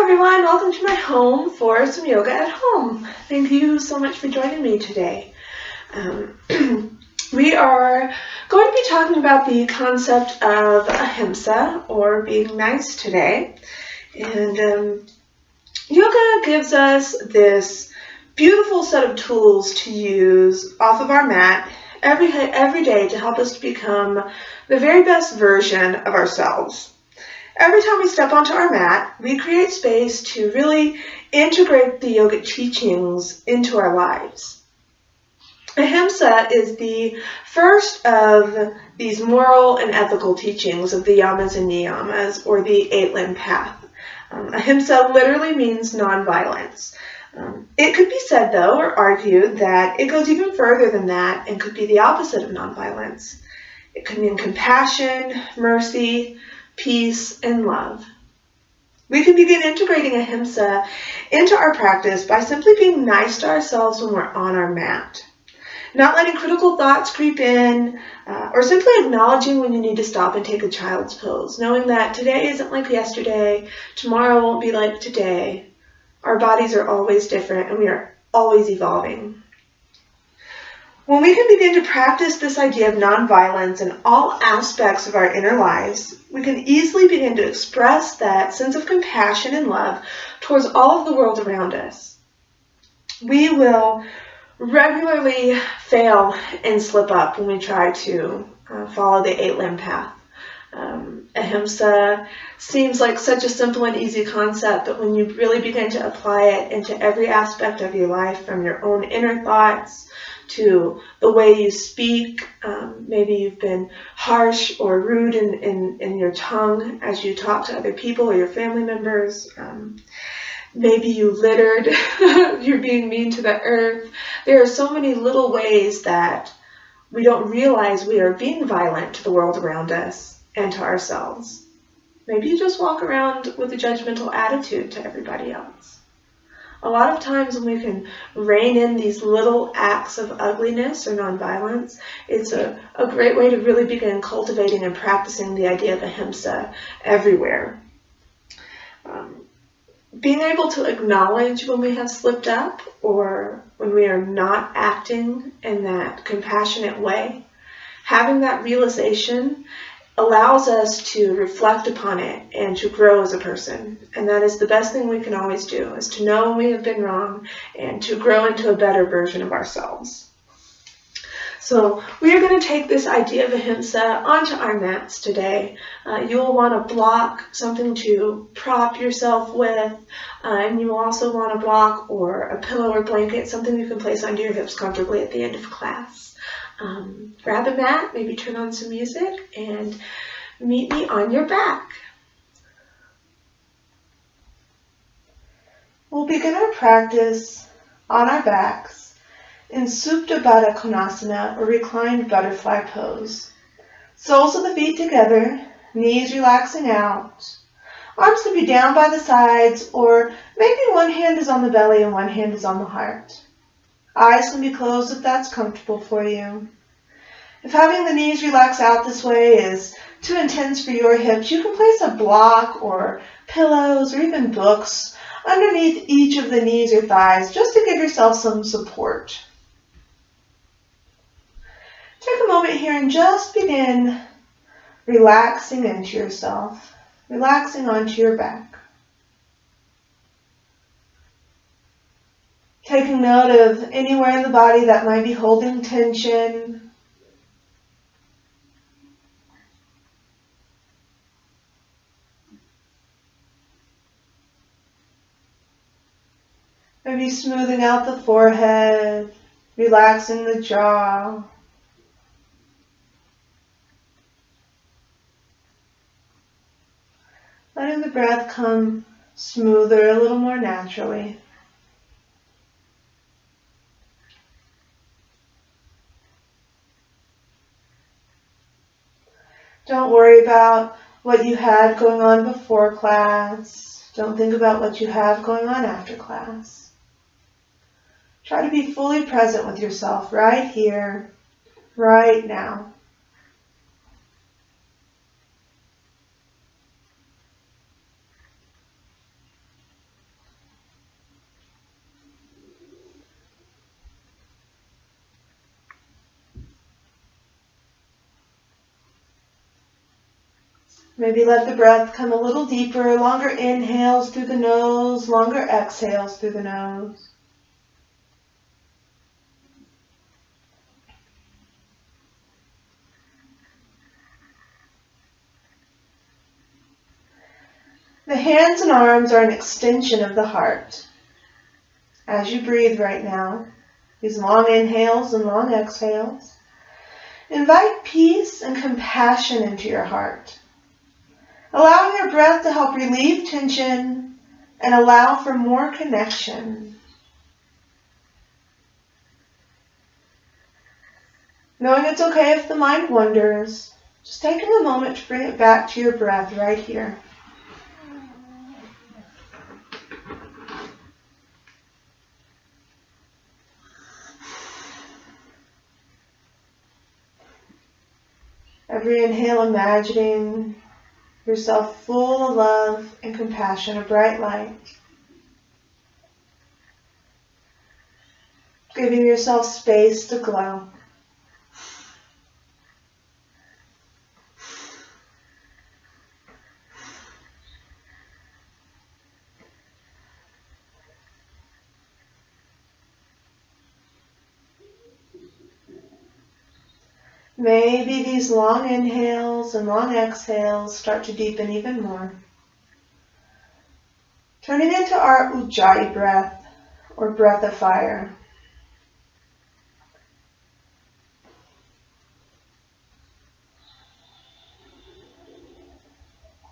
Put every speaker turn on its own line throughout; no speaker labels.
everyone, welcome to my home for some yoga at home. Thank you so much for joining me today. We are going to be talking about the concept of ahimsa, or being nice today. And yoga gives us this beautiful set of tools to use off of our mat every day to help us to become the very best version of ourselves. Every time we step onto our mat, we create space to really integrate the yogic teachings into our lives. Ahimsa is the first of these moral and ethical teachings of the yamas and niyamas, or the eight-limb path. Ahimsa literally means nonviolence. It could be said, though, or argued, that it goes even further than that and could be the opposite of nonviolence. It could mean compassion, mercy, peace, and love. We can begin integrating ahimsa into our practice by simply being nice to ourselves when we're on our mat. Not letting critical thoughts creep in, or simply acknowledging when you need to stop and take a child's pose, knowing that today isn't like yesterday, tomorrow won't be like today. Our bodies are always different and we are always evolving. When we can begin to practice this idea of nonviolence in all aspects of our inner lives, we can easily begin to express that sense of compassion and love towards all of the world around us. We will regularly fail and slip up when we try to follow the eight-limb path. Ahimsa seems like such a simple and easy concept, but when you really begin to apply it into every aspect of your life, from your own inner thoughts to the way you speak, maybe you've been harsh or rude in your tongue as you talk to other people or your family members. Maybe you littered, you're being mean to the earth. There are so many little ways that we don't realize we are being violent to the world around us and to ourselves. Maybe you just walk around with a judgmental attitude to everybody else. A lot of times when we can rein in these little acts of ugliness or nonviolence, it's a great way to really begin cultivating and practicing the idea of ahimsa everywhere. Being able to acknowledge when we have slipped up or when we are not acting in that compassionate way, having that realization allows us to reflect upon it and to grow as a person. And that is the best thing we can always do, is to know when we have been wrong and to grow into a better version of ourselves. So we are going to take this idea of ahimsa onto our mats today. You will want a block, something to prop yourself with, and you will also want a block or a pillow or blanket, something you can place under your hips comfortably at the end of class. Grab a mat, maybe turn on some music, and meet me on your back. We'll begin our practice on our backs in Supta Baddha Konasana, or reclined butterfly pose. Soles of the feet together, knees relaxing out. Arms can be down by the sides, or maybe one hand is on the belly and one hand is on the heart. Eyes can be closed if that's comfortable for you. If having the knees relax out this way is too intense for your hips, you can place a block or pillows or even books underneath each of the knees or thighs, just to give yourself some support. Take a moment here and just begin relaxing into yourself, relaxing onto your back. Taking note of anywhere in the body that might be holding tension. Maybe smoothing out the forehead, relaxing the jaw. Letting the breath come smoother, a little more naturally. Don't worry about what you had going on before class. Don't think about what you have going on after class. Try to be fully present with yourself right here, right now. Maybe let the breath come a little deeper, longer inhales through the nose, longer exhales through the nose. The hands and arms are an extension of the heart. As you breathe right now, these long inhales and long exhales, invite peace and compassion into your heart. Allowing your breath to help relieve tension and allow for more connection. Knowing it's okay if the mind wanders, just taking a moment to bring it back to your breath right here. Every inhale, imagining yourself full of love and compassion, a bright light. Giving yourself space to glow. Maybe these long inhales and long exhales start to deepen even more. Turning into our Ujjayi breath, or breath of fire.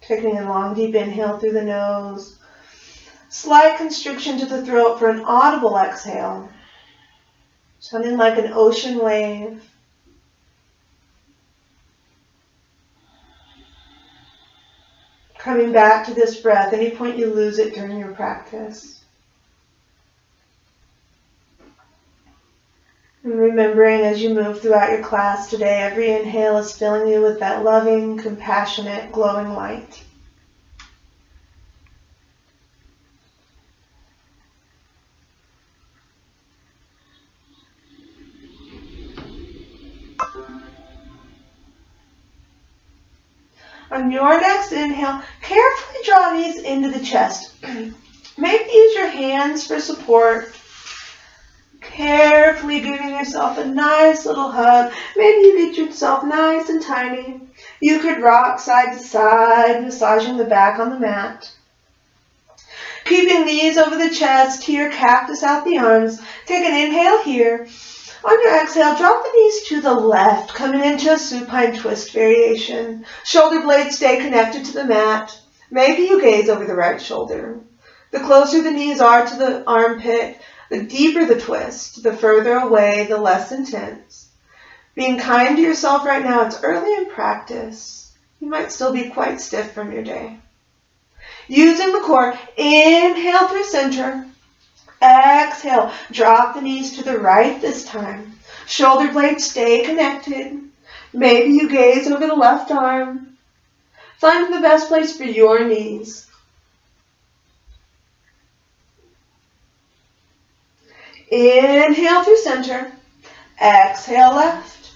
Taking a long deep inhale through the nose. Slight constriction to the throat for an audible exhale. Sounding like an ocean wave. Coming back to this breath, any point you lose it during your practice. And remembering as you move throughout your class today, every inhale is filling you with that loving, compassionate, glowing light. On your next inhale, carefully draw knees into the chest. Maybe use your hands for support. Carefully giving yourself a nice little hug. Maybe you get yourself nice and tiny. You could rock side to side, massaging the back on the mat. Keeping knees over the chest, here, cactus out the arms. Take an inhale here. On your exhale, drop the knees to the left, coming into a supine twist variation. Shoulder blades stay connected to the mat. Maybe you gaze over the right shoulder. The closer the knees are to the armpit, the deeper the twist. The further away, the less intense. Being kind to yourself right now, it's early in practice. You might still be quite stiff from your day. Using the core, inhale through center. Exhale, drop the knees to the right this time. Shoulder blades stay connected. Maybe you gaze over the left arm. Find the best place for your knees. Inhale through center. Exhale left.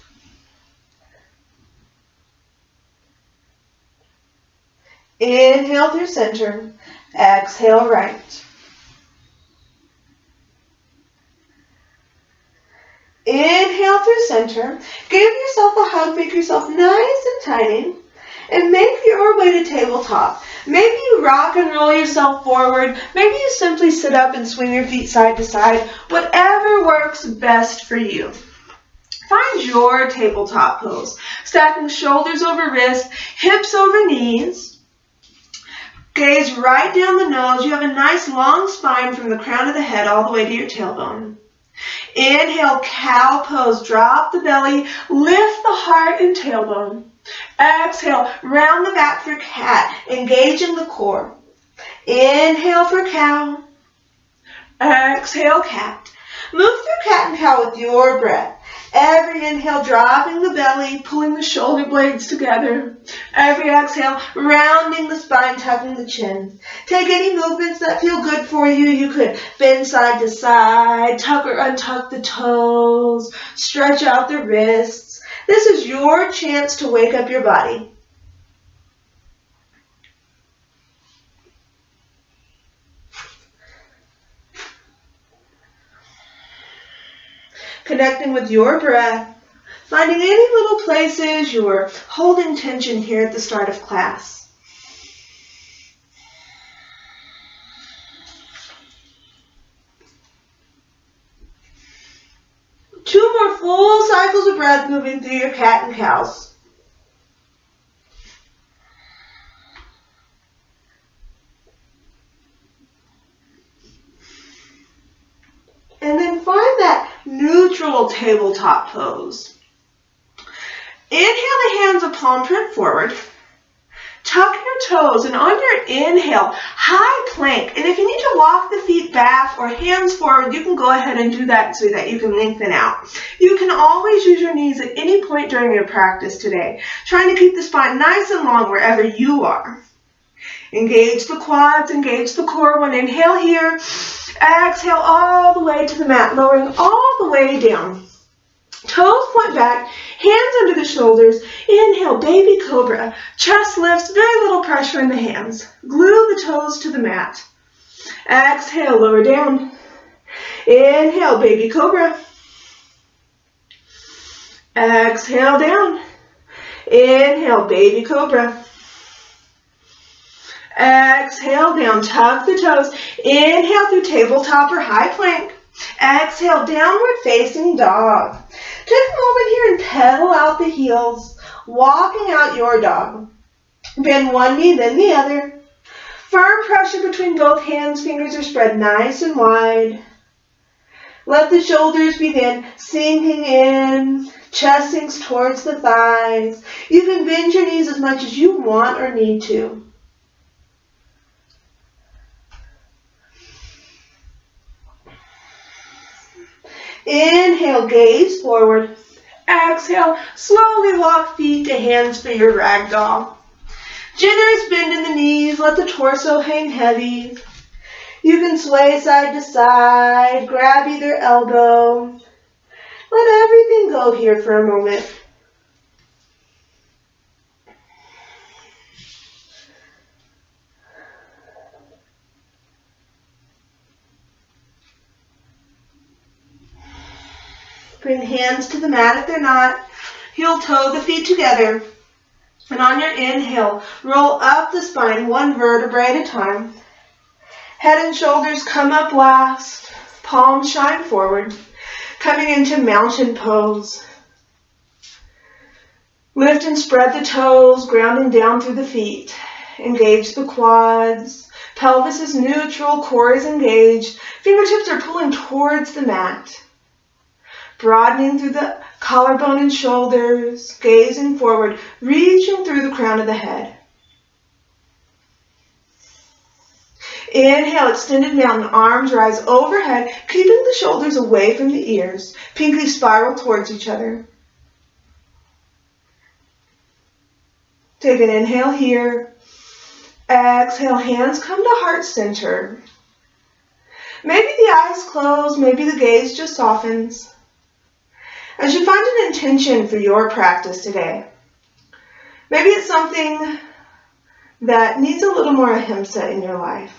Inhale through center. Exhale right. Inhale through center. Give yourself a hug. Make yourself nice and tiny. And make your way to tabletop. Maybe you rock and roll yourself forward. Maybe you simply sit up and swing your feet side to side. Whatever works best for you. Find your tabletop pose. Stacking shoulders over wrists, hips over knees. Gaze right down the nose. You have a nice long spine from the crown of the head all the way to your tailbone. Inhale, cow pose. Drop the belly. Lift the heart and tailbone. Exhale, round the back for cat. Engaging the core. Inhale for cow. Exhale, cat. Move through cat and cow with your breath. Every inhale, dropping the belly, pulling the shoulder blades together. Every exhale, rounding the spine, tucking the chin. Take any movements that feel good for you. You could bend side to side, tuck or untuck the toes, stretch out the wrists. This is your chance to wake up your body. connecting with your breath, finding any little places you're holding tension here at the start of class. Two more full cycles of breath moving through your cat and cows. And then find that neutral tabletop pose. Inhale the hands of palm print forward. Tuck your toes, and on your inhale, high plank. And if you need to walk the feet back or hands forward, you can go ahead and do that so that you can lengthen out. You can always use your knees at any point during your practice today, trying to keep the spine nice and long wherever you are. Engage the quads, engage the core. One inhale here. Exhale all the way to the mat, lowering all the way down. Toes point back, hands under the shoulders. Inhale, baby cobra. Chest lifts, very little pressure in the hands. Glue the toes to the mat. Exhale, lower down. Inhale, baby cobra. Exhale, down. Inhale, baby cobra. Exhale, down, tuck the toes. Inhale through tabletop or high plank. Exhale, downward facing dog. Take a moment here and pedal out the heels, walking out your dog. Bend one knee, then the other. Firm pressure between both hands, fingers are spread nice and wide. Let the shoulders begin sinking in, chest sinks towards the thighs. You can bend your knees as much as you want or need to. Inhale, gaze forward. Exhale, slowly walk feet to hands for your ragdoll. Generous bend in the knees, let the torso hang heavy. You can sway side to side, grab either elbow. Let everything go here for a moment. Bring hands to the mat if they're not. Heel toe the feet together. And on your inhale, roll up the spine one vertebrae at a time. Head and shoulders come up last. Palms shine forward. Coming into mountain pose. Lift and spread the toes, grounding down through the feet. Engage the quads. Pelvis is neutral, core is engaged. Fingertips are pulling towards the mat. Broadening through the collarbone and shoulders, gazing forward, reaching through the crown of the head. Inhale, extended mountain, arms rise overhead, keeping the shoulders away from the ears. Pinky spiral towards each other. Take an inhale here. Exhale, hands come to heart center. Maybe the eyes close, maybe the gaze just softens. As you find an intention for your practice today, maybe it's something that needs a little more ahimsa in your life.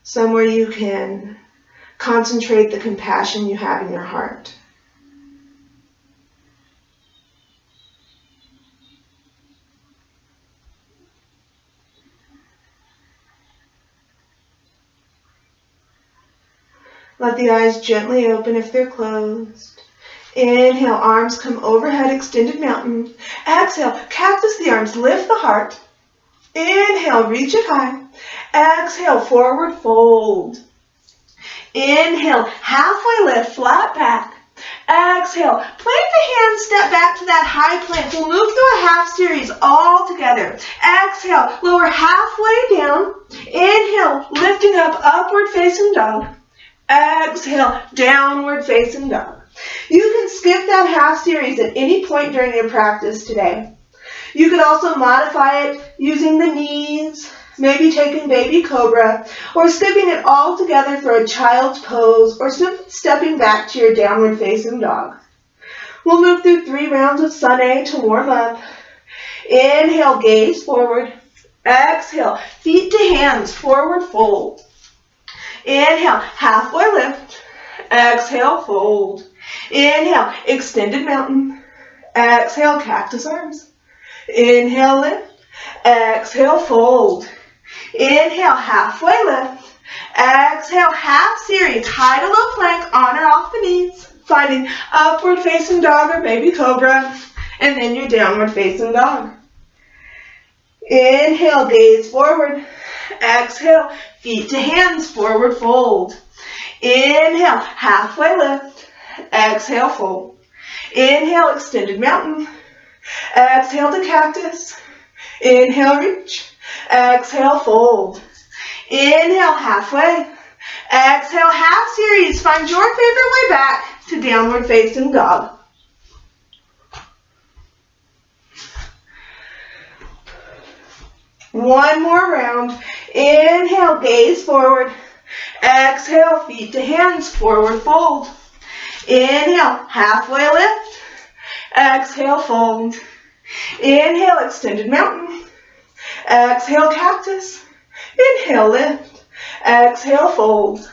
Somewhere you can concentrate the compassion you have in your heart. Let the eyes gently open if they're closed. Inhale, arms come overhead, extended mountain. Exhale, cactus the arms, lift the heart. Inhale, reach it high. Exhale, forward fold. Inhale, halfway lift, flat back. Exhale, plant the hands, step back to that high plank. We'll move through a half series all together. Exhale, lower halfway down. Inhale, lifting up, upward facing dog. Exhale, downward facing dog. You can skip that half series at any point during your practice today. You could also modify it using the knees, maybe taking baby cobra, or skipping it all together for a child's pose, or simply stepping back to your downward facing dog. We'll move through 3 rounds of sun A to warm up. Inhale, gaze forward. Exhale, feet to hands, forward fold. Inhale, halfway lift. Exhale, fold. Inhale, extended mountain. Exhale, cactus arms. Inhale, lift. Exhale, fold. Inhale, halfway lift. Exhale, half series. High to low plank, on or off the knees. Finding upward facing dog or baby cobra. And then your downward facing dog. Inhale, gaze forward. Exhale, feet to hands, forward fold. Inhale, halfway lift. Exhale, fold. Inhale, extended mountain. Exhale to cactus. Inhale, reach. Exhale, fold. Inhale, halfway. Exhale, half series. Find your favorite way back to downward facing dog. One more round. Inhale, gaze forward. Exhale, feet to hands, forward fold. Inhale, halfway lift. Exhale, fold. Inhale, extended mountain. Exhale, cactus. Inhale, lift. Exhale, fold.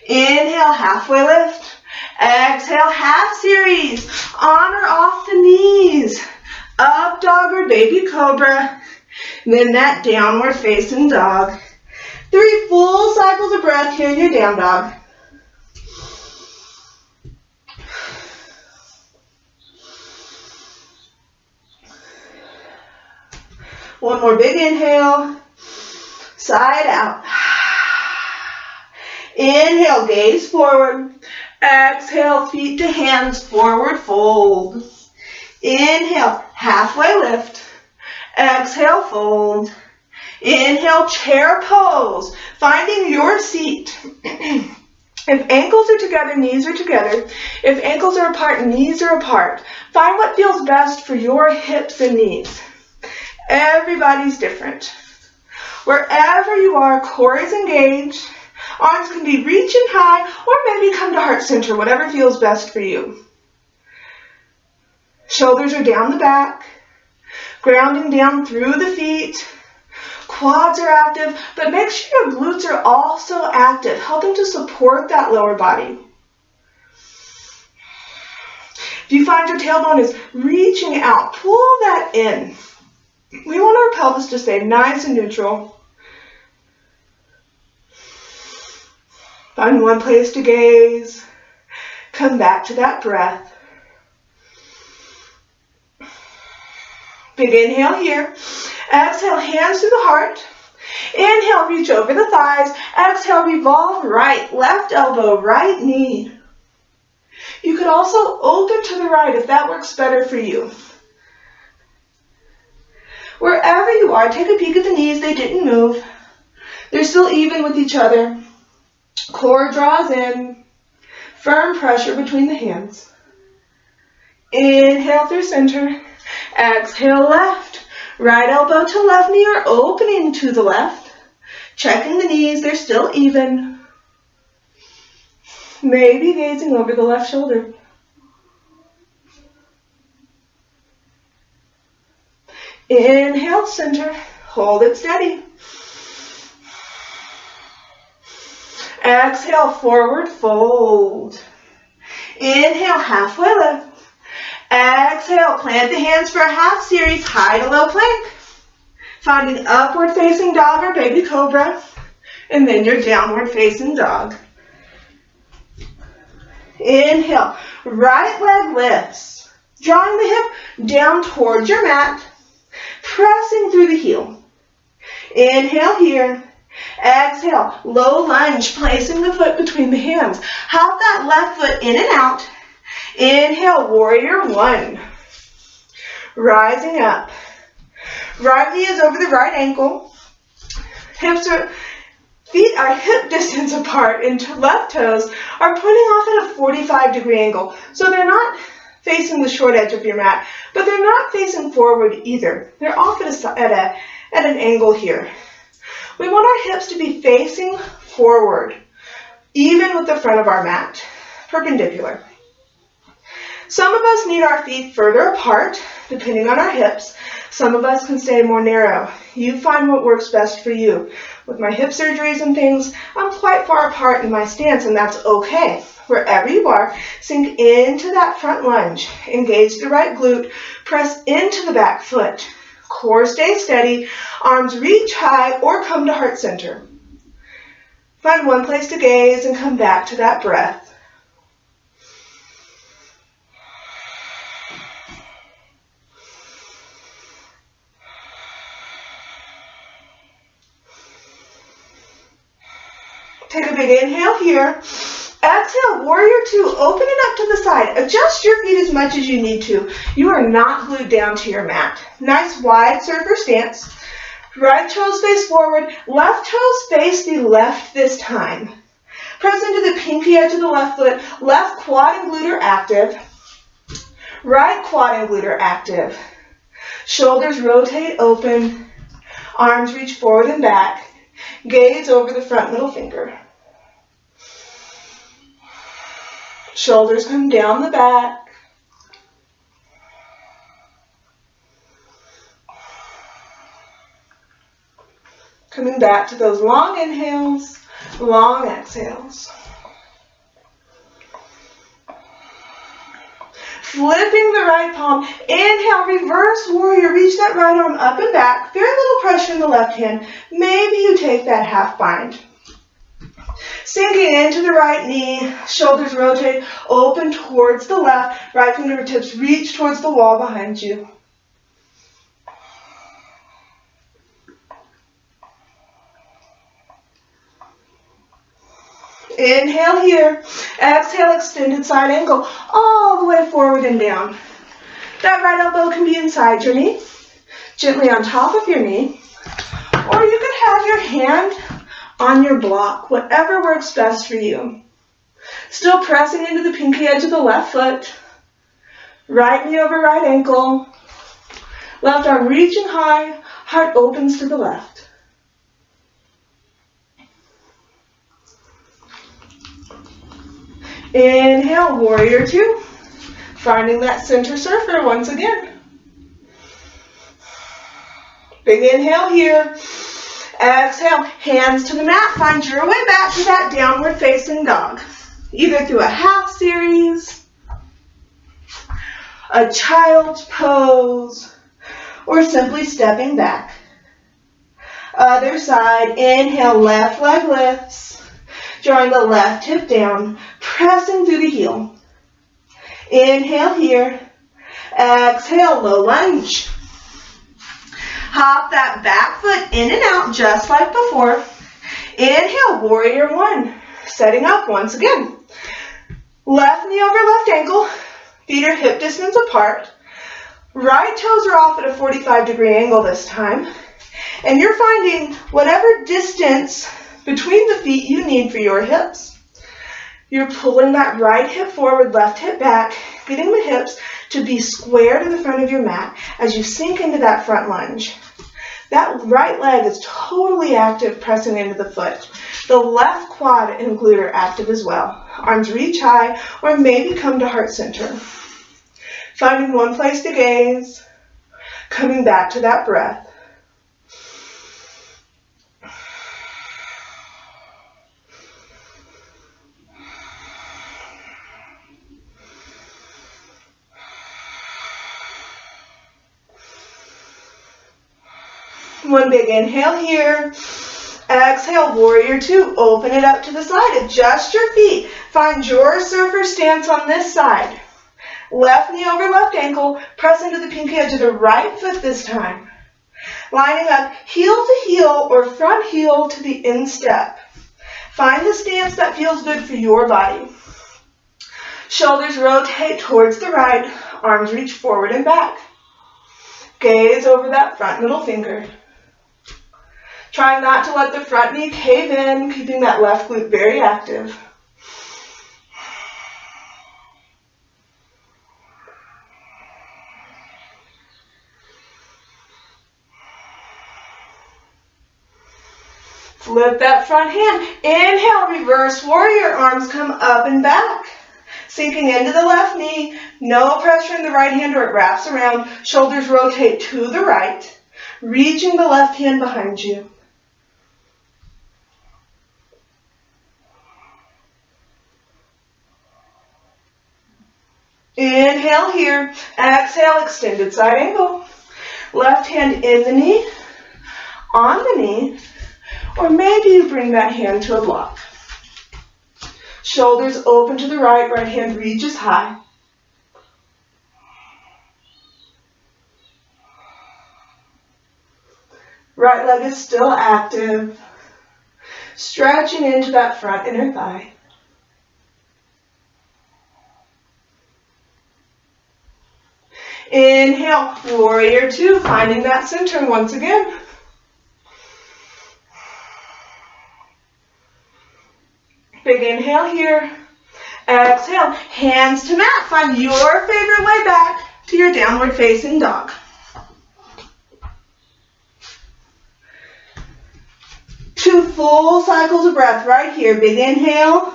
Inhale, halfway lift. Exhale, half series. On or off the knees. Up dog or baby cobra. Then that downward facing dog. 3 full cycles of breath here in your down dog. One more big inhale. Side out. Inhale, gaze forward. Exhale, feet to hands, forward fold. Inhale, halfway lift. Exhale, fold. Inhale, chair pose. Finding your seat. If ankles are together, knees are together. If ankles are apart, knees are apart. Find what feels best for your hips and knees. Everybody's different. Wherever you are, core is engaged. Arms can be reaching high or maybe come to heart center, whatever feels best for you. Shoulders are down the back, grounding down through the feet. Quads are active, but make sure your glutes are also active, helping to support that lower body. If you find your tailbone is reaching out, pull that in. We want our pelvis to stay nice and neutral. Find one place to gaze. Come back to that breath. Big inhale here. Exhale, hands to the heart. Inhale, reach over the thighs. Exhale, revolve right, left elbow, right knee. You could also open to the right if that works better for you. Wherever you are, take a peek at the knees. They didn't move. They're still even with each other. Core draws in. Firm pressure between the hands. Inhale through center. Exhale left. Right elbow to left knee or opening to the left. Checking the knees. They're still even. Maybe gazing over the left shoulder. Inhale, center. Hold it steady. Exhale, forward fold. Inhale, halfway lift. Exhale, plant the hands for a half series, high to low plank. Finding upward facing dog or baby cobra. And then your downward facing dog. Inhale, right leg lifts. Drawing the hip down towards your mat. Pressing through the heel. Inhale here. Exhale, low lunge, placing the foot between the hands. Hop that left foot in and out. Inhale, warrior one. Rising up. Right knee is over the right ankle. Feet are hip distance apart and left toes are pointing off at a 45-degree angle. So they're not facing the short edge of your mat, but they're not facing forward either. They're off at an angle here. We want our hips to be facing forward, even with the front of our mat, perpendicular. Some of us need our feet further apart, depending on our hips. Some of us can stay more narrow. You find what works best for you. With my hip surgeries and things, I'm quite far apart in my stance, and that's okay. Wherever you are, sink into that front lunge. Engage the right glute. Press into the back foot. Core stays steady. Arms reach high or come to heart center. Find one place to gaze and come back to that breath. Take a big inhale here. Exhale, warrior two. Open it up to the side. Adjust your feet as much as you need to. You are not glued down to your mat. Nice wide surfer stance. Right toes face forward. Left toes face the left this time. Press into the pinky edge of the left foot. Left quad and glute are active. Right quad and glute are active. Shoulders rotate open. Arms reach forward and back. Gaze over the front middle finger. Shoulders come down the back. Coming back to those long inhales, long exhales. Flipping the right palm. Inhale, reverse warrior. Reach that right arm up and back. Very little pressure in the left hand. Maybe you take that half bind. Sinking into the right knee. Shoulders rotate. Open towards the left. Right fingertips reach towards the wall behind you. Inhale here. Exhale, extended side angle all the way forward and down. That right elbow can be inside your knee, gently on top of your knee, or you could have your hand on your block, whatever works best for you. Still pressing into the pinky edge of the left foot. Right knee over right ankle. Left arm reaching high, heart opens to the left. Inhale, warrior two. Finding that center surfer once again. Big inhale here. Exhale, hands to the mat. Find your way back to that downward facing dog. Either through a half series, a child's pose, or simply stepping back. Other side, inhale, left leg lifts. Drawing the left hip down, pressing through the heel. Inhale here. Exhale, low lunge. Hop that back foot in and out just like before. Inhale, warrior one. Setting up once again. Left knee over left ankle. Feet are hip distance apart. Right toes are off at a 45-degree angle this time. And you're finding whatever distance between the feet you need for your hips. You're pulling that right hip forward, left hip back, getting the hips to be square to the front of your mat as you sink into that front lunge. That right leg is totally active, pressing into the foot. The left quad and glute are active as well. Arms reach high or maybe come to heart center. Finding one place to gaze, coming back to that breath. One big inhale here. Exhale, warrior two. Open it up to the side. Adjust your feet. Find your surfer stance on this side. Left knee over left ankle. Press into the pinky edge of the right foot this time. Lining up heel to heel or front heel to the instep. Find the stance that feels good for your body. Shoulders rotate towards the right. Arms reach forward and back. Gaze over that front middle finger. Try not to let the front knee cave in, keeping that left glute very active. Flip that front hand. Inhale, reverse warrior. Arms come up and back. Sinking into the left knee, no pressure in the right hand or it wraps around. Shoulders rotate to the right, reaching the left hand behind you. Inhale here, exhale, extended side angle. Left hand in the knee, on the knee, or maybe you bring that hand to a block. Shoulders open to the right, right hand reaches high. Right leg is still active, stretching into that front inner thigh. Inhale, warrior two, finding that center once again. Big inhale here. Exhale, hands to mat. Find your favorite way back to your downward facing dog. Two full cycles of breath right here. Big inhale,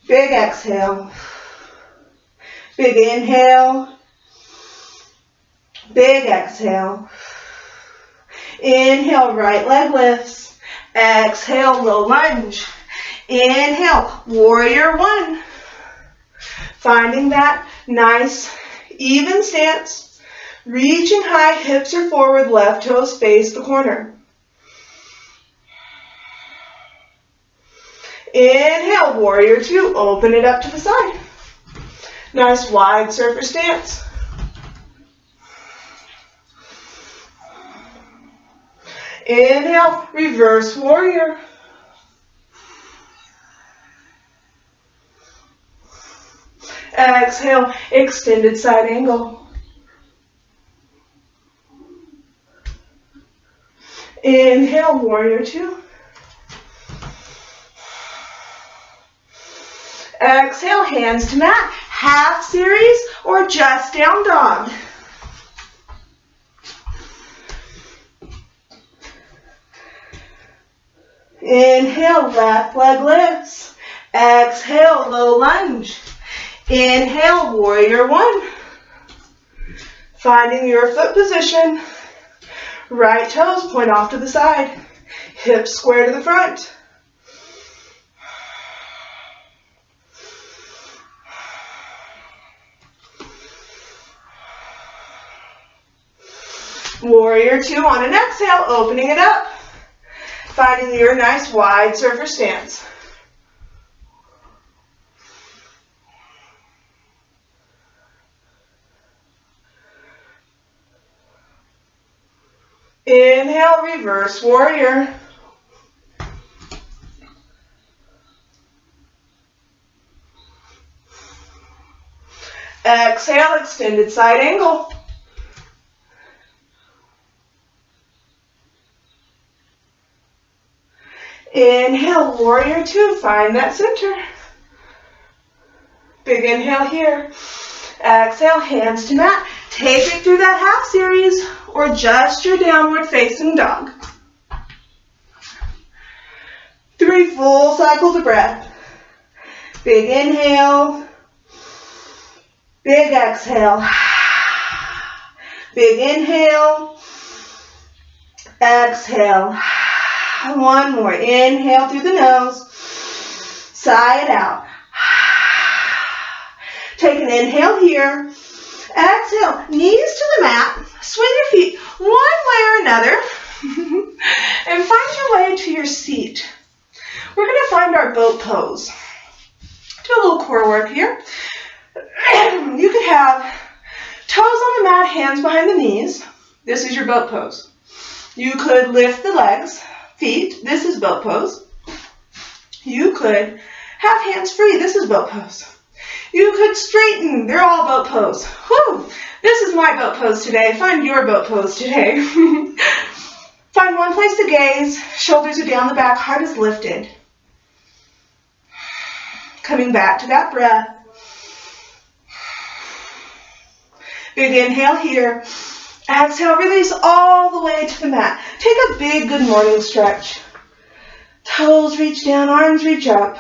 big exhale. Big inhale, big exhale. Inhale, right leg lifts. Exhale, low lunge. Inhale, warrior one. Finding that nice, even stance. Reaching high, hips are forward, left toes face the corner. Inhale, warrior two, open it up to the side. Nice wide surfer stance. Inhale, reverse warrior. Exhale, extended side angle. Inhale, warrior two. Exhale, hands to mat. Half series or just down dog. Inhale, left leg lifts. Exhale, low lunge. Inhale, warrior one. Finding your foot position. Right toes point off to the side. Hips square to the front. Warrior two on an exhale, opening it up. Finding your nice wide surfer stance. Inhale, reverse warrior. Exhale, extended side angle. Inhale, warrior two, find that center. Big inhale here. Exhale, hands to mat. Take it through that half series or just your downward facing dog. 3 full cycles of breath. Big inhale. Big exhale. Big inhale. Exhale. One more. Inhale through the nose. Sigh it out. Take an inhale here. Exhale. Knees to the mat. Swing your feet one way or another. And find your way to your seat. We're going to find our boat pose. Do a little core work here. You could have toes on the mat, hands behind the knees. This is your boat pose. You could lift the legs. Feet, this is boat pose. You could have hands free, this is boat pose. You could straighten, they're all boat pose. Whew, this is my boat pose today. Find your boat pose today. Find one place to gaze, shoulders are down the back, heart is lifted. Coming back to that breath. Big inhale here. Exhale, release all the way to the mat. Take a big good morning stretch. Toes reach down, arms reach up.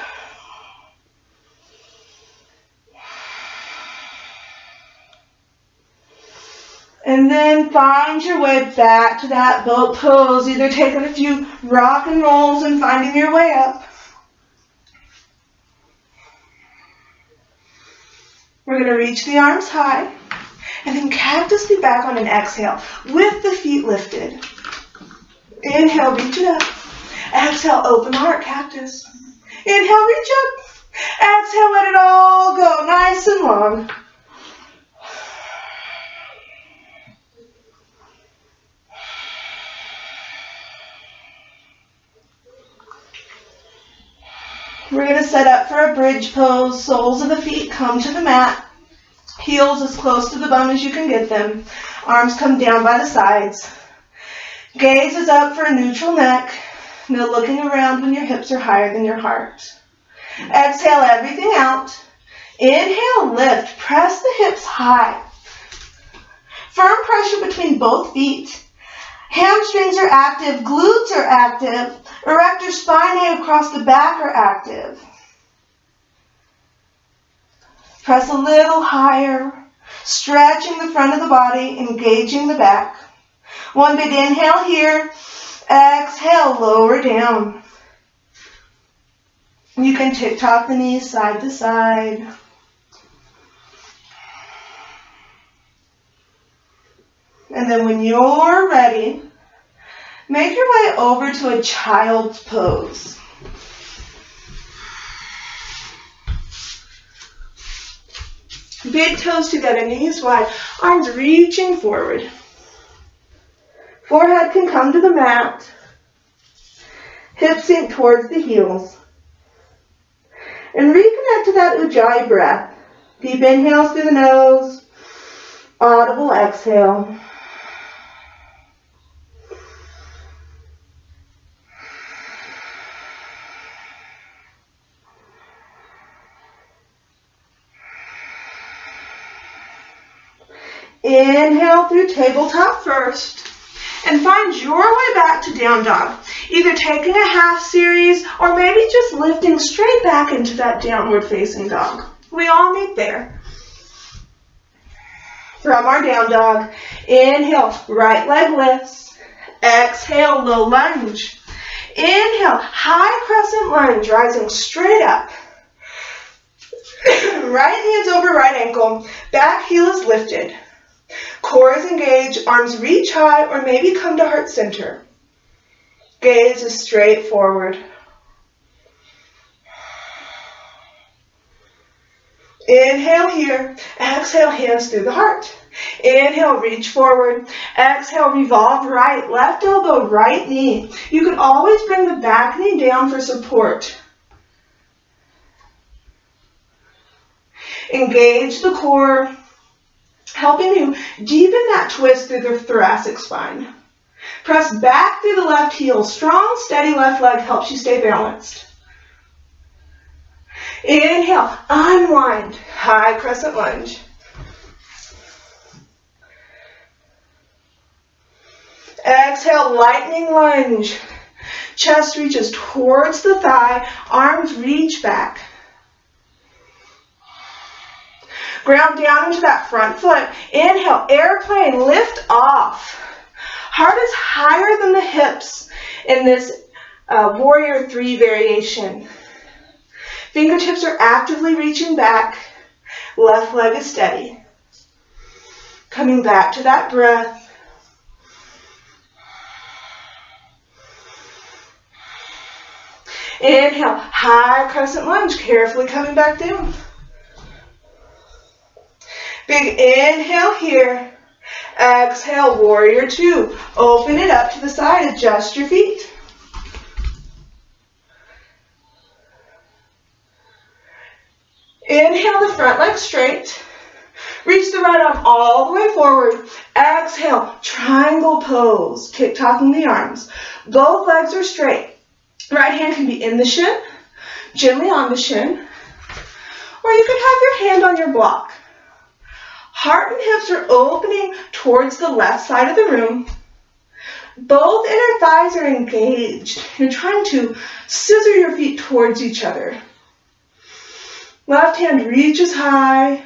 then find your way back to that boat pose, either taking a few rock and rolls and finding your way up. We're going to reach the arms high, and then cactus the back on an exhale with the feet lifted. Inhale, reach it up. Exhale, open the heart, cactus. Inhale, reach up. Exhale, let it all go, nice and long. We're going to set up for a bridge pose. Soles of the feet come to the mat. Heels as close to the bum as you can get them. Arms come down by the sides. Gaze is up for a neutral neck. No looking around when your hips are higher than your heart. Exhale everything out. Inhale, lift. Press the hips high. Firm pressure between both feet. Hamstrings are active, glutes are active, erector spinae across the back are active. Press a little higher, stretching the front of the body, engaging the back. One big inhale here, exhale, lower down. You can tick-tock the knees side to side. And then when you're ready, make your way over to a child's pose. Big toes together, knees wide, arms reaching forward. Forehead can come to the mat. Hips sink towards the heels. And reconnect to that Ujjayi breath. Deep inhales through the nose, audible exhale. Inhale through tabletop first, and find your way back to down dog. Either taking a half series, or maybe just lifting straight back into that downward facing dog. We all meet there. From our down dog, inhale, right leg lifts. Exhale, low lunge. Inhale, high crescent lunge, rising straight up. Right hand's over right ankle, back heel is lifted. Core is engaged, arms reach high or maybe come to heart center. Gaze is straight forward. Inhale here, exhale, hands through the heart. Inhale, reach forward. Exhale, revolve right, left elbow, right knee. You can always bring the back knee down for support. Engage the core, helping you deepen that twist through the thoracic spine. Press back through the left heel. Strong, steady left leg helps you stay balanced. Inhale, unwind, high crescent lunge. Exhale, lightning lunge. Chest reaches towards the thigh, arms reach back. Ground down into that front foot. Inhale, airplane, lift off. Heart is higher than the hips in this warrior 3 variation. Fingertips are actively reaching back. Left leg is steady. Coming back to that breath. Inhale, high crescent lunge, carefully coming back down. Big inhale here. Exhale, warrior 2. Open it up to the side, adjust your feet. Inhale the front leg straight. Reach the right arm all the way forward. Exhale, triangle pose, tick-tocking the arms. Both legs are straight. Right hand can be in the shin, gently on the shin, or you can have your hand on your block. Heart and hips are opening towards the left side of the room. Both inner thighs are engaged. You're trying to scissor your feet towards each other. Left hand reaches high.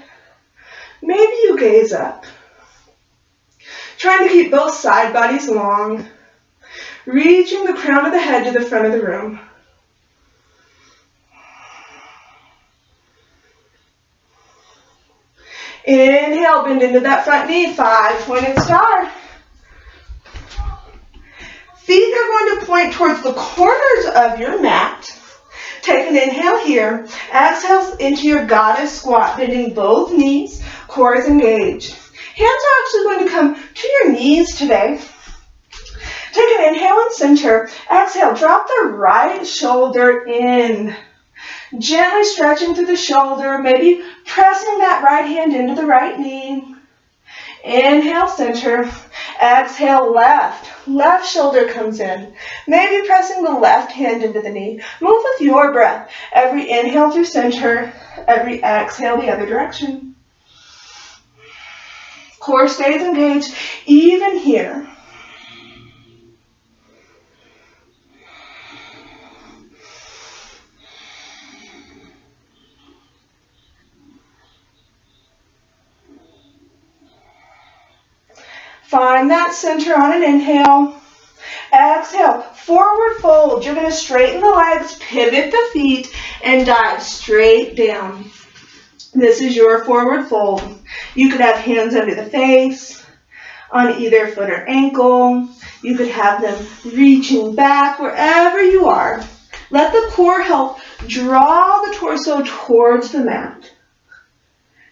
Maybe you gaze up. Trying to keep both side bodies long. Reaching the crown of the head to the front of the room. Inhale, bend into that front knee, 5-pointed star. Feet are going to point towards the corners of your mat. Take an inhale here. Exhale into your goddess squat, bending both knees, core is engaged. Hands are actually going to come to your knees today. Take an inhale and center. Exhale, drop the right shoulder in. Gently stretching through the shoulder, maybe pressing that right hand into the right knee. Inhale, center. Exhale, left. Left shoulder comes in. Maybe pressing the left hand into the knee. Move with your breath. Every inhale through center, every exhale the other direction. Core stays engaged, even here. Find that center on an inhale. Exhale, forward fold. You're going to straighten the legs, pivot the feet, and dive straight down. This is your forward fold. You could have hands under the face, on either foot or ankle. You could have them reaching back wherever you are. Let the core help draw the torso towards the mat.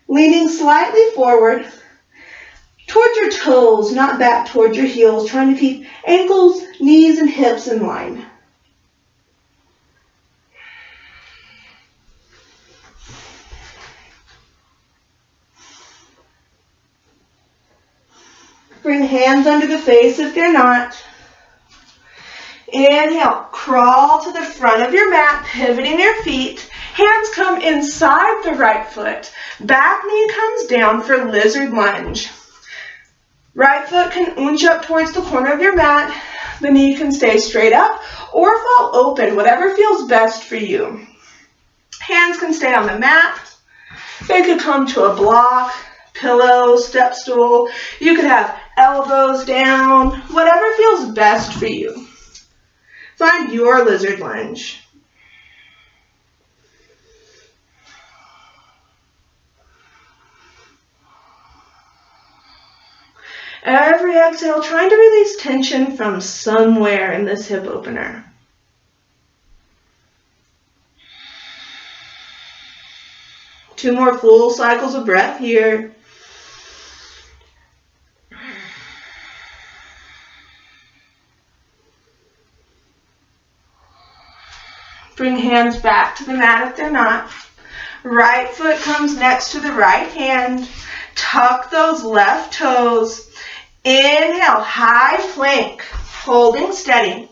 Leaning slightly forward, towards your toes, not back towards your heels, trying to keep ankles, knees, and hips in line. Bring hands under the face if they're not. Inhale, crawl to the front of your mat, pivoting your feet. Hands come inside the right foot. Back knee comes down for lizard lunge. Right foot can oonch up towards the corner of your mat. The knee can stay straight up or fall open, whatever feels best for you. Hands can stay on the mat. They could come to a block, pillow, step stool. You could have elbows down, whatever feels best for you. Find your lizard lunge. Every exhale, trying to release tension from somewhere in this hip opener. Two more full cycles of breath here. Bring hands back to the mat if they're not. Right foot comes next to the right hand. Tuck those left toes. Inhale, high plank, holding steady.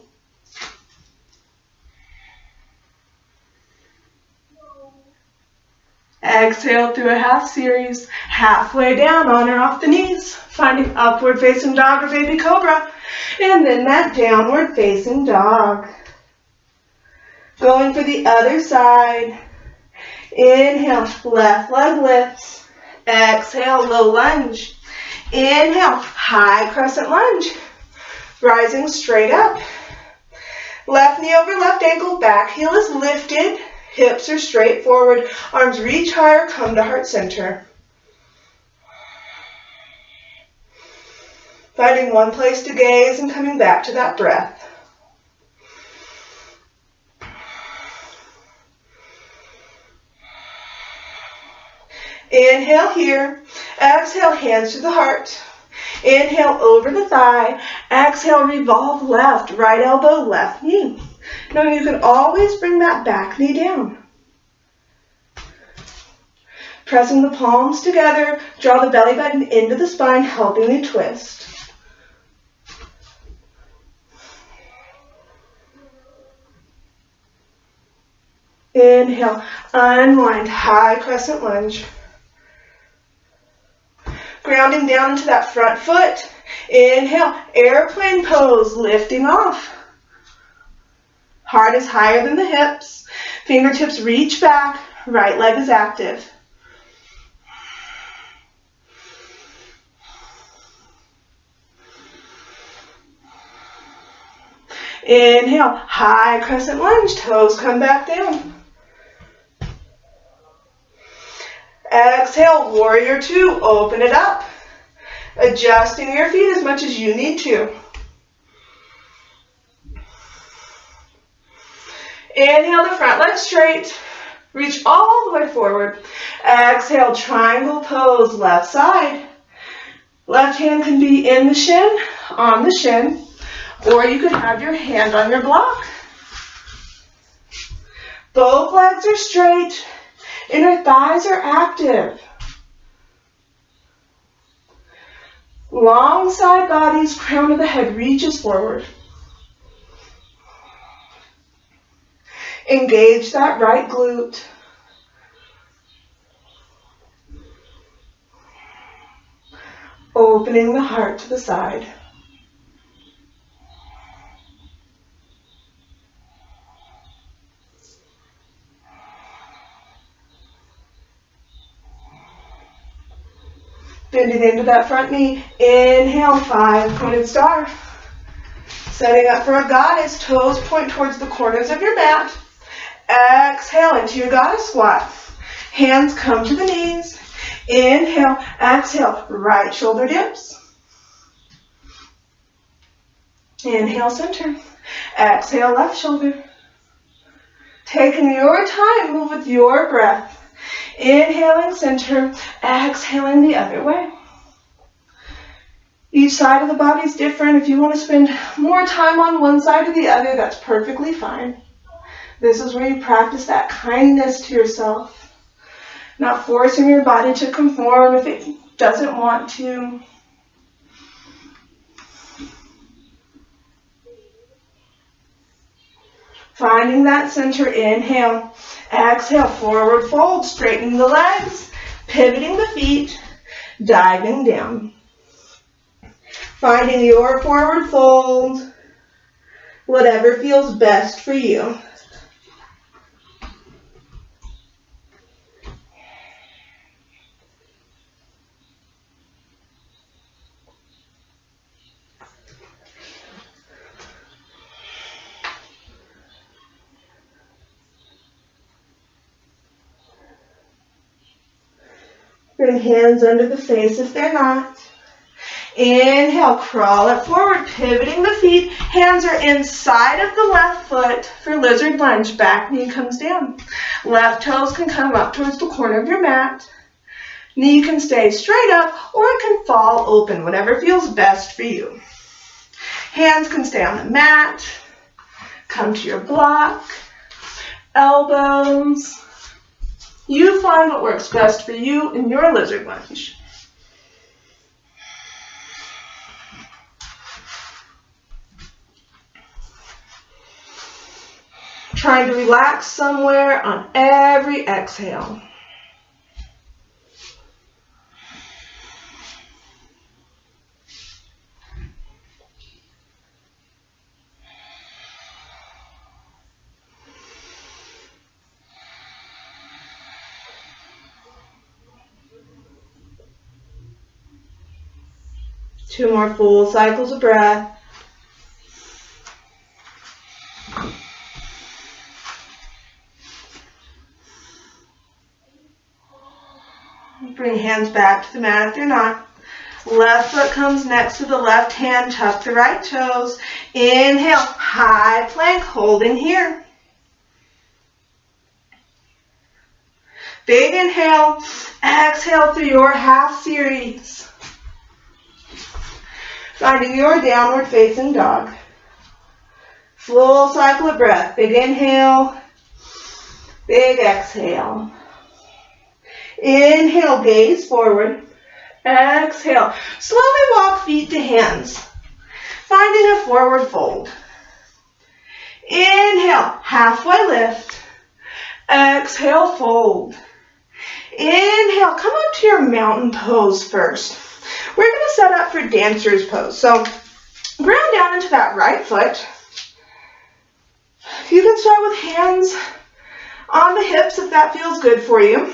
Exhale through a half series, halfway down, on or off the knees, finding upward facing dog or baby cobra, and then that downward facing dog. Going for the other side. Inhale, left leg lifts. Exhale, low lunge. Inhale, high crescent lunge. Rising straight up. Left knee over left ankle, back heel is lifted. Hips are straight forward. Arms reach higher, come to heart center. Finding one place to gaze and coming back to that breath. Inhale here. Exhale, hands to the heart. Inhale over the thigh. Exhale, revolve left. Right elbow, left knee. Now you can always bring that back knee down. Pressing the palms together, draw the belly button into the spine, helping you twist. Inhale, unwind, high crescent lunge. Grounding down into that front foot. Inhale, airplane pose, lifting off. Heart is higher than the hips. Fingertips reach back. Right leg is active. Inhale, high crescent lunge, toes come back down. Exhale, warrior two, open it up. Adjusting your feet as much as you need to. Inhale the front leg straight. Reach all the way forward. Exhale, triangle pose, left side. Left hand can be in the shin, on the shin, or you could have your hand on your block. Both legs are straight. Inner thighs are active. Long side bodies, crown of the head reaches forward. Engage that right glute. Opening the heart to the side. Bending into that front knee. Inhale, 5-pointed star. Setting up for a goddess. Toes point towards the corners of your mat. Exhale into your goddess squat. Hands come to the knees. Inhale, exhale, right shoulder dips. Inhale, center. Exhale, left shoulder. Taking your time, move with your breath. Inhaling, center. Exhaling the other way. Each side of the body is different. If you want to spend more time on one side or the other, that's perfectly fine. This is where you practice that kindness to yourself. Not forcing your body to conform if it doesn't want to. Finding that center. Inhale. Exhale, forward fold. Straightening the legs. Pivoting the feet. Diving down. Finding your forward fold. Whatever feels best for you. Bring hands under the face if they're not. Inhale, crawl it forward, pivoting the feet. Hands are inside of the left foot for lizard lunge. Back knee comes down. Left toes can come up towards the corner of your mat. Knee can stay straight up or it can fall open, whatever feels best for you. Hands can stay on the mat. Come to your block. Elbows. You find what works best for you in your lizard lunge. Trying to relax somewhere on every exhale. Two more full cycles of breath. Bring hands back to the mat if they're not. Left foot comes next to the left hand. Tuck the right toes. Inhale, high plank, holding here. Big inhale. Exhale through your half series. Finding your downward facing dog. Full cycle of breath. Big inhale. Big exhale. Inhale, gaze forward. Exhale. Slowly walk feet to hands. Finding a forward fold. Inhale, halfway lift. Exhale, fold. Inhale, come up to your mountain pose first. We're going to set up for dancer's pose. So ground down into that right foot. You can start with hands on the hips if that feels good for you.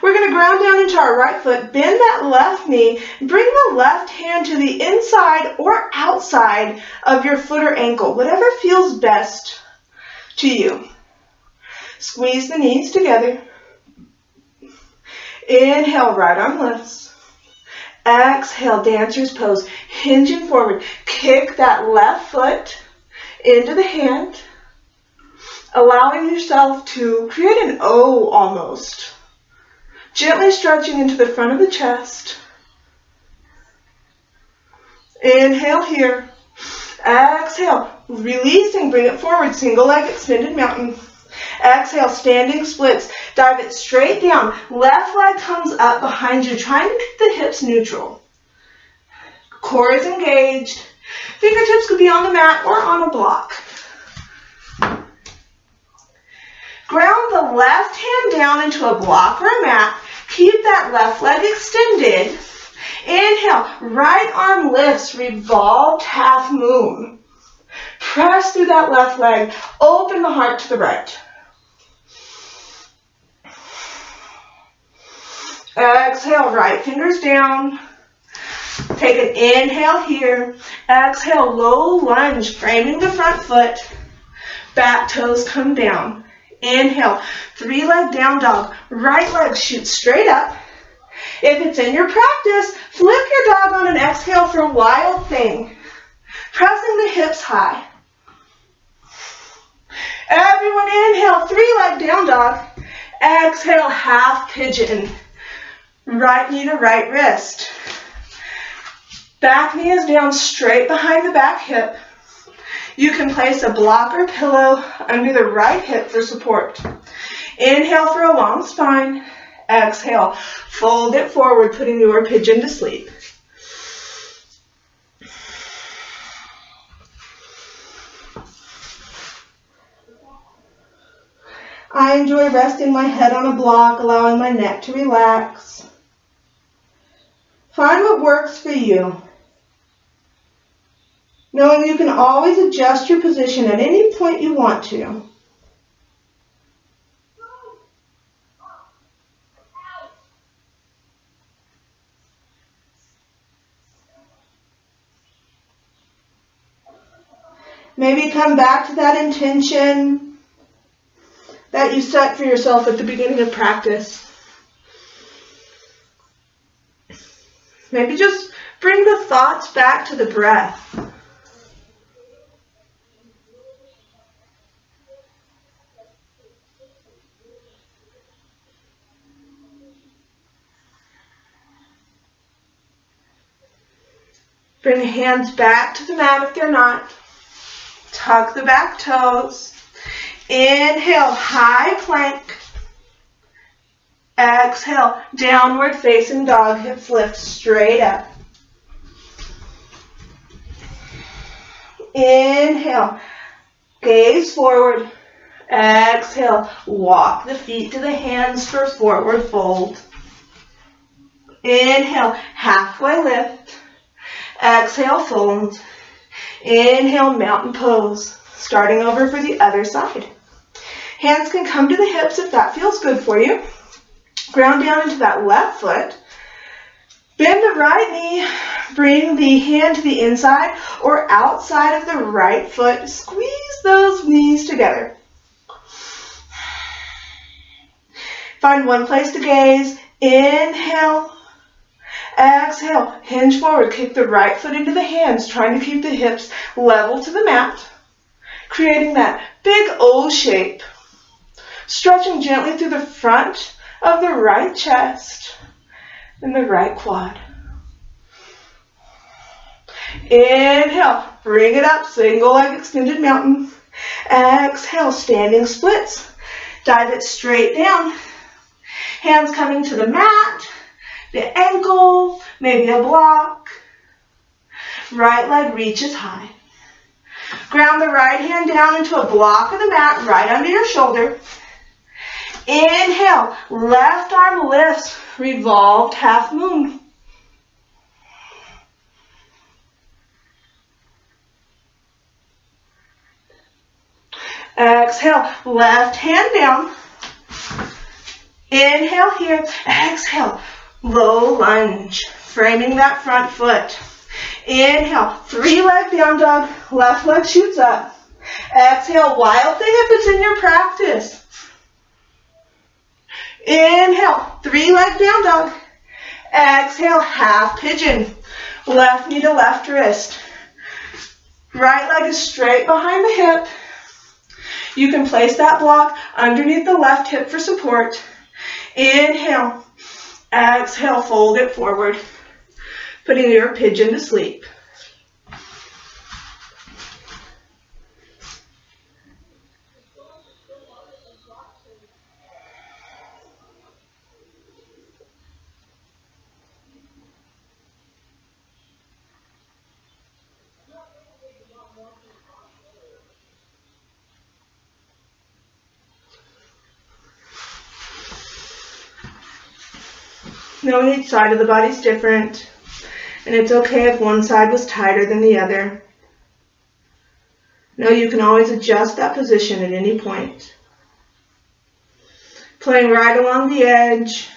We're going to ground down into our right foot, bend that left knee, bring the left hand to the inside or outside of your foot or ankle, whatever feels best to you. Squeeze the knees together. Inhale, right arm lifts. Exhale, dancer's pose, hinging forward. Kick that left foot into the hand, allowing yourself to create an O almost. Gently stretching into the front of the chest. Inhale here. Exhale, releasing, bring it forward, single leg extended mountain. Exhale, standing splits. Dive it straight down. Left leg comes up behind you, trying to keep the hips neutral. Core is engaged. Fingertips could be on the mat or on a block. Ground the left hand down into a block or a mat. Keep that left leg extended. Inhale, right arm lifts, revolved half moon. Press through that left leg, open the heart to the right. Exhale, right fingers down. Take an inhale here. Exhale, low lunge, framing the front foot. Back toes come down. Inhale, three-leg down dog. Right leg shoots straight up. If it's in your practice, flip your dog on an exhale for wild thing. Pressing the hips high. Everyone inhale, three-leg down dog. Exhale, half pigeon. Right knee to right wrist. Back knee is down straight behind the back hip. You can place a block or pillow under the right hip for support. Inhale for a long spine. Exhale, fold it forward, putting your pigeon to sleep. I enjoy resting my head on a block, allowing my neck to relax. Find what works for you. Knowing you can always adjust your position at any point you want to. Maybe come back to that intention that you set for yourself at the beginning of practice. Maybe just bring the thoughts back to the breath. Bring the hands back to the mat if they're not. Tuck the back toes. Inhale, high plank. Exhale, downward facing dog, hips lift straight up. Inhale, gaze forward. Exhale, walk the feet to the hands for forward fold. Inhale, halfway lift. Exhale, fold. Inhale, mountain pose. Starting over for the other side. Hands can come to the hips if that feels good for you. Ground down into that left foot. Bend the right knee. Bring the hand to the inside or outside of the right foot. Squeeze those knees together. Find one place to gaze. Inhale. Exhale, hinge forward, kick the right foot into the hands, trying to keep the hips level to the mat, creating that big O shape. Stretching gently through the front of the right chest and the right quad. Inhale, bring it up, single leg extended mountain. Exhale, standing splits. Dive it straight down. Hands coming to the mat. The ankle, maybe a block. Right leg reaches high. Ground the right hand down into a block of the mat right under your shoulder. Inhale, left arm lifts, revolved half moon. Exhale, left hand down. Inhale here, exhale, low lunge, framing that front foot. Inhale, 3-leg down dog, left leg shoots up. Exhale, wild thing if it's in your practice. Inhale, 3-leg down dog. Exhale, half pigeon. Left knee to left wrist. Right leg is straight behind the hip. You can place that block underneath the left hip for support. Inhale, exhale, fold it forward, putting your pigeon to sleep. Knowing each side of the body is different, and it's okay if one side was tighter than the other. Know you can always adjust that position at any point. Playing right along the edge,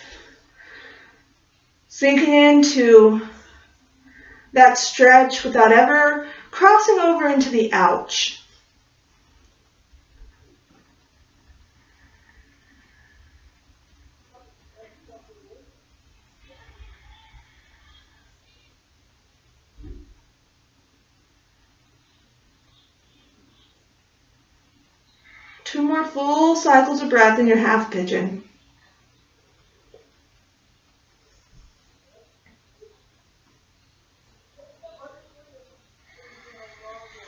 sinking into that stretch without ever crossing over into the ouch. Two more full cycles of breath in your half pigeon.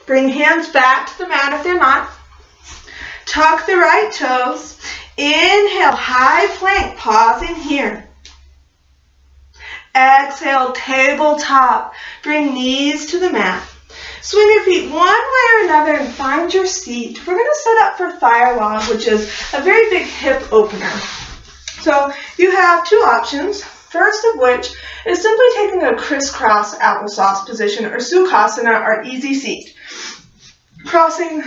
Bring hands back to the mat if they're not. Tuck the right toes. Inhale, high plank, pausing here. Exhale, tabletop. Bring knees to the mat. Swing your feet one way or another and find your seat. We're going to set up for fire log, which is a very big hip opener. So you have two options. First of which is simply taking a crisscross applesauce position, or Sukhasana, or easy seat. Crossing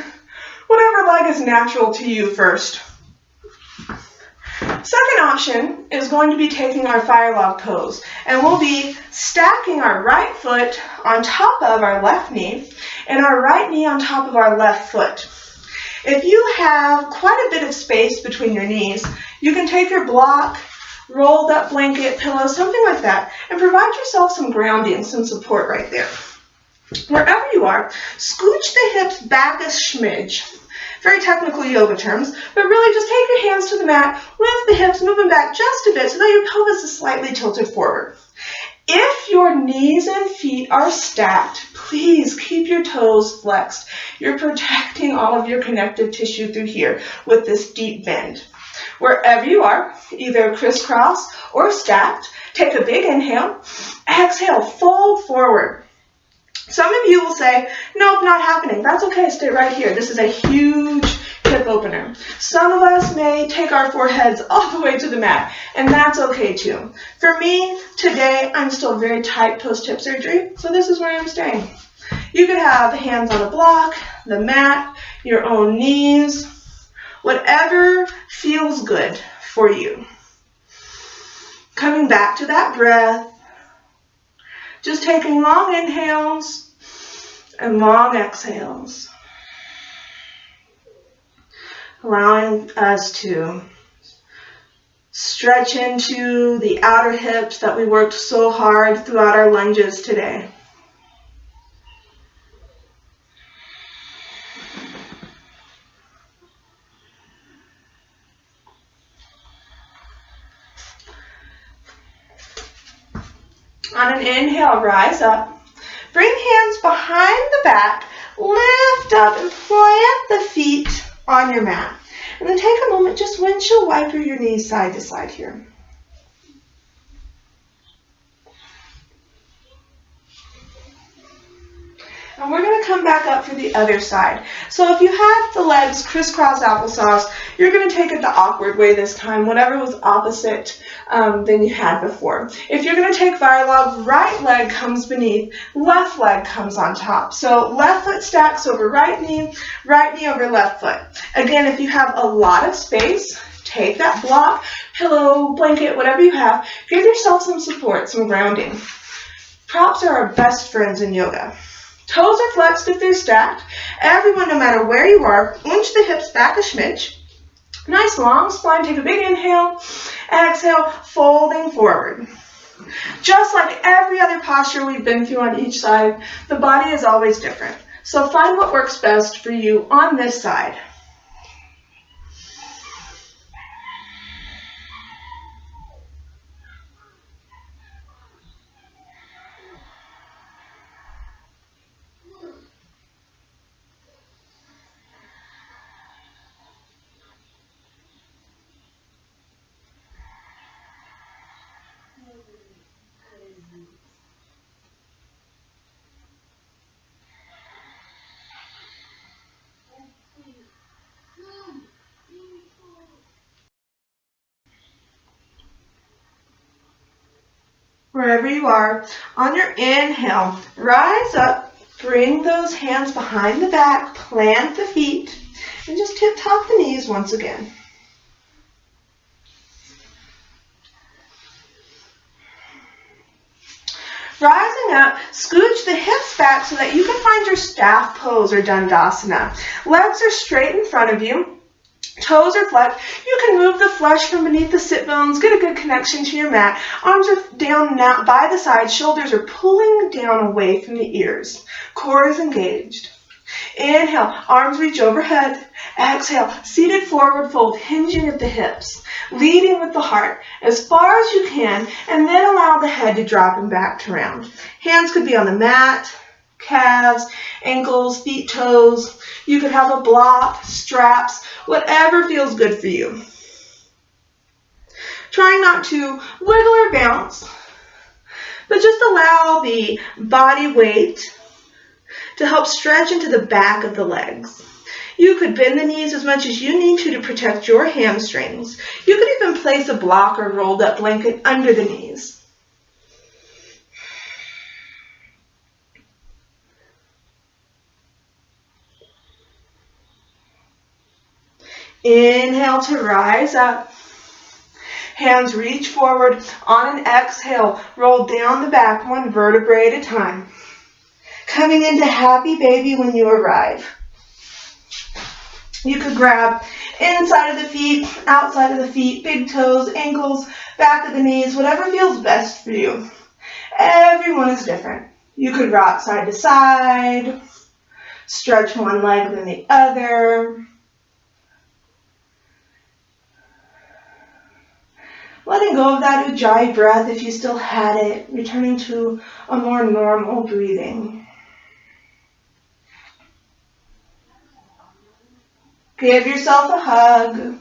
whatever leg is natural to you first. Second option is going to be taking our fire log pose, and we'll be stacking our right foot on top of our left knee and our right knee on top of our left foot. If you have quite a bit of space between your knees, you can take your block, rolled up blanket, pillow, something like that, and provide yourself some grounding, some support right there. Wherever you are, scooch the hips back a smidge. Very technical yoga terms, but really just take your hands to the mat, lift the hips, move them back just a bit so that your pelvis is slightly tilted forward. If your knees and feet are stacked, please keep your toes flexed. You're protecting all of your connective tissue through here with this deep bend. Wherever you are, either crisscross or stacked, take a big inhale, exhale, fold forward. Some of you will say, nope, not happening. That's okay, stay right here. This is a huge hip opener. Some of us may take our foreheads all the way to the mat, and that's okay too. For me, today, I'm still very tight post-hip surgery, so this is where I'm staying. You could have hands on a block, the mat, your own knees, whatever feels good for you. Coming back to that breath. Just taking long inhales and long exhales. Allowing us to stretch into the outer hips that we worked so hard throughout our lunges today. On an inhale, rise up. Bring hands behind the back. Lift up and plant the feet on your mat. And then take a moment, just windshield wiper your knees side to side here. And we're going to come back up for the other side. So if you have the legs crisscross applesauce, you're going to take it the awkward way this time, whatever was opposite than you had before. If you're going to take fire log, right leg comes beneath, left leg comes on top. So left foot stacks over right knee over left foot. Again, if you have a lot of space, take that block, pillow, blanket, whatever you have. Give yourself some support, some grounding. Props are our best friends in yoga. Toes are flexed if they're stacked. Everyone, no matter where you are, inch the hips back a smidge. Nice long spine. Take a big inhale. Exhale, folding forward. Just like every other posture we've been through on each side, the body is always different. So find what works best for you on this side. Wherever you are, on your inhale, rise up, bring those hands behind the back, plant the feet, and just tip-top the knees once again. Rising up, scooch the hips back so that you can find your staff pose or Dandasana. Legs are straight in front of you. Toes are flexed. You can move the flesh from beneath the sit bones, get a good connection to your mat. Arms are down now by the sides. Shoulders are pulling down away from the ears. Core is engaged. Inhale, arms reach overhead. Exhale, seated forward fold, hinging at the hips, leading with the heart as far as you can, and then allow the head to drop and back to round. Hands could be on the mat, calves, ankles, feet, toes. You could have a block, straps, whatever feels good for you. Trying not to wiggle or bounce, but just allow the body weight to help stretch into the back of the legs. You could bend the knees as much as you need to protect your hamstrings. You could even place a block or rolled up blanket under the knees. Inhale to rise up. Hands reach forward. On an exhale, roll down the back one vertebrae at a time. Coming into happy baby when you arrive. You could grab inside of the feet, outside of the feet, big toes, ankles, back of the knees, whatever feels best for you. Everyone is different. You could rock side to side, stretch one leg then the other. Letting go of that Ujjayi breath if you still had it, returning to a more normal breathing. Give yourself a hug.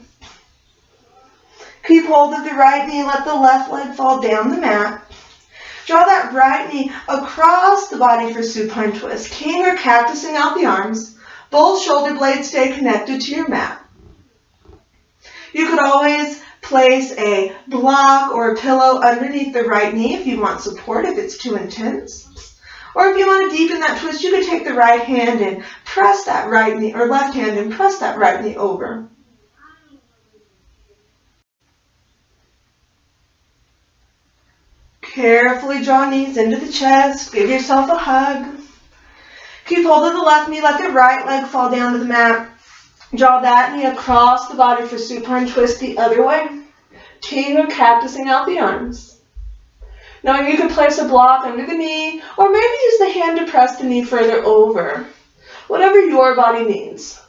Keep hold of the right knee, let the left leg fall down the mat. Draw that right knee across the body for supine twist. King or cactusing out the arms. Both shoulder blades stay connected to your mat. You could always place a block or a pillow underneath the right knee if you want support, if it's too intense. Or if you want to deepen that twist, you could take the right hand and press that right knee, or left hand and press that right knee over. Carefully draw knees into the chest. Give yourself a hug. Keep hold of the left knee. Let the right leg fall down to the mat. Draw that knee across the body for supine twist the other way. King or cactusing out the arms. Now you can place a block under the knee, or maybe use the hand to press the knee further over. Whatever your body needs.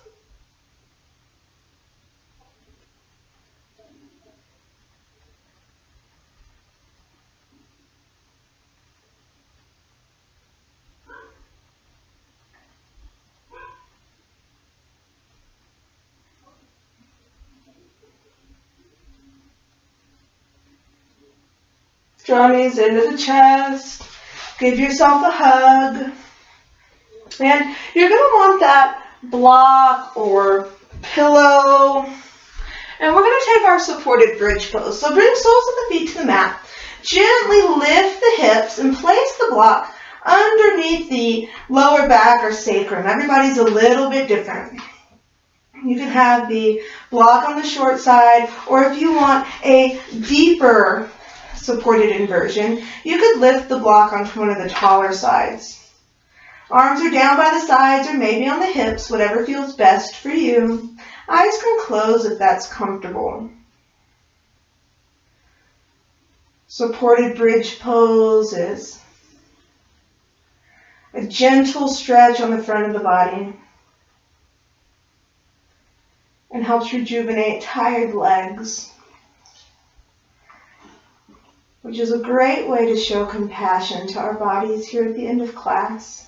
Draw knees into the chest. Give yourself a hug. And you're going to want that block or pillow. And we're going to take our supported bridge pose. So bring soles of the feet to the mat. Gently lift the hips and place the block underneath the lower back or sacrum. Everybody's a little bit different. You can have the block on the short side, or if you want a deeper supported inversion, you could lift the block onto one of the taller sides. Arms are down by the sides or maybe on the hips, whatever feels best for you. Eyes can close if that's comfortable. Supported bridge pose is a gentle stretch on the front of the body and helps rejuvenate tired legs, which is a great way to show compassion to our bodies here at the end of class.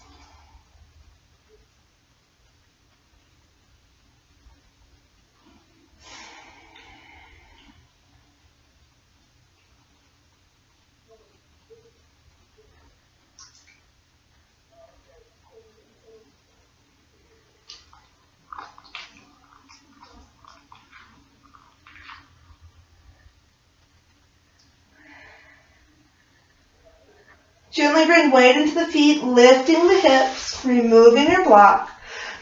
Gently bring weight into the feet, lifting the hips, removing your block.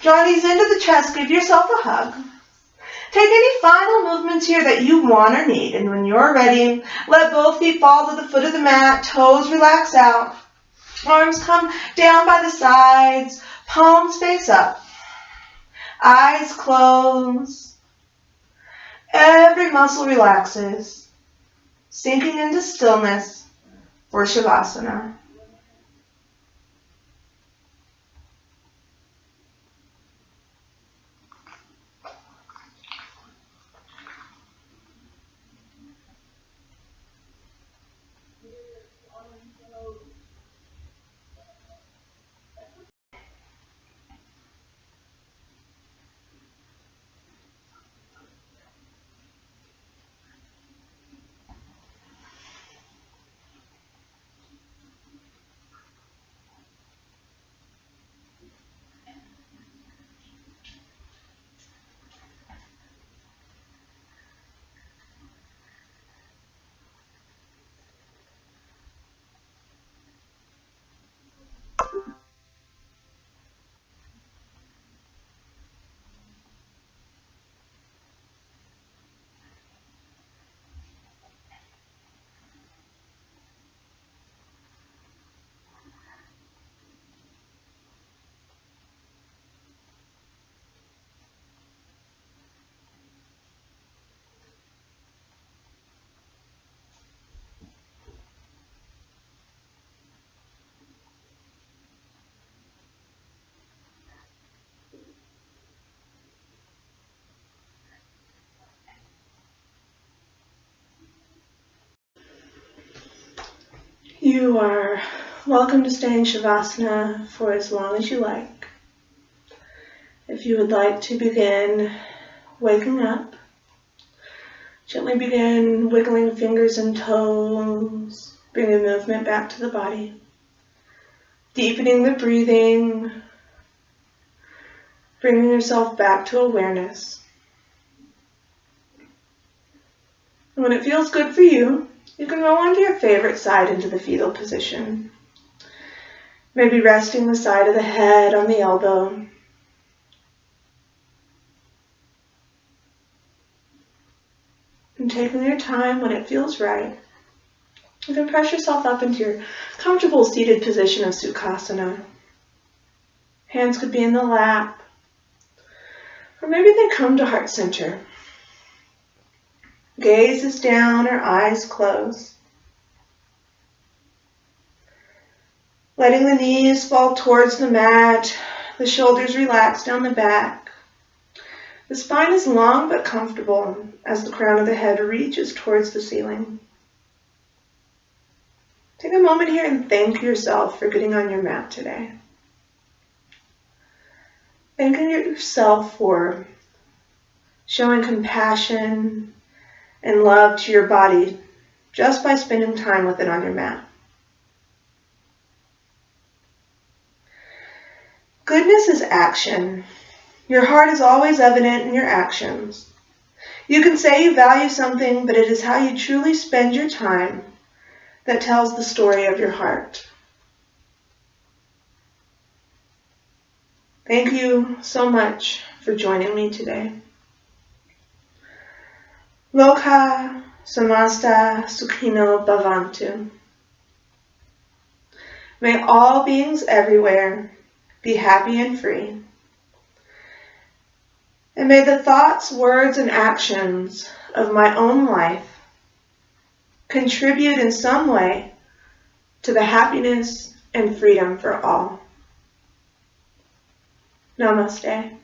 Draw knees into the chest, give yourself a hug. Take any final movements here that you want or need, and when you're ready, let both feet fall to the foot of the mat, toes relax out. Arms come down by the sides, palms face up. Eyes close. Every muscle relaxes, sinking into stillness for Shavasana. You are welcome to stay in Shavasana for as long as you like. If you would like to begin waking up, gently begin wiggling fingers and toes, bringing movement back to the body, deepening the breathing, bringing yourself back to awareness. And when it feels good for you, you can roll onto your favorite side into the fetal position. Maybe resting the side of the head on the elbow. And taking your time when it feels right, you can press yourself up into your comfortable seated position of Sukhasana. Hands could be in the lap, or maybe they come to heart center. Gaze is down or eyes closed. Letting the knees fall towards the mat, the shoulders relax down the back. The spine is long but comfortable as the crown of the head reaches towards the ceiling. Take a moment here and thank yourself for getting on your mat today. Thanking yourself for showing compassion and love to your body just by spending time with it on your mat. Goodness is action. Your heart is always evident in your actions. You can say you value something, but it is how you truly spend your time that tells the story of your heart. Thank you so much for joining me today. Loka samasta sukhino bhavantu. May all beings everywhere be happy and free. And may the thoughts, words, and actions of my own life contribute in some way to the happiness and freedom for all. Namaste.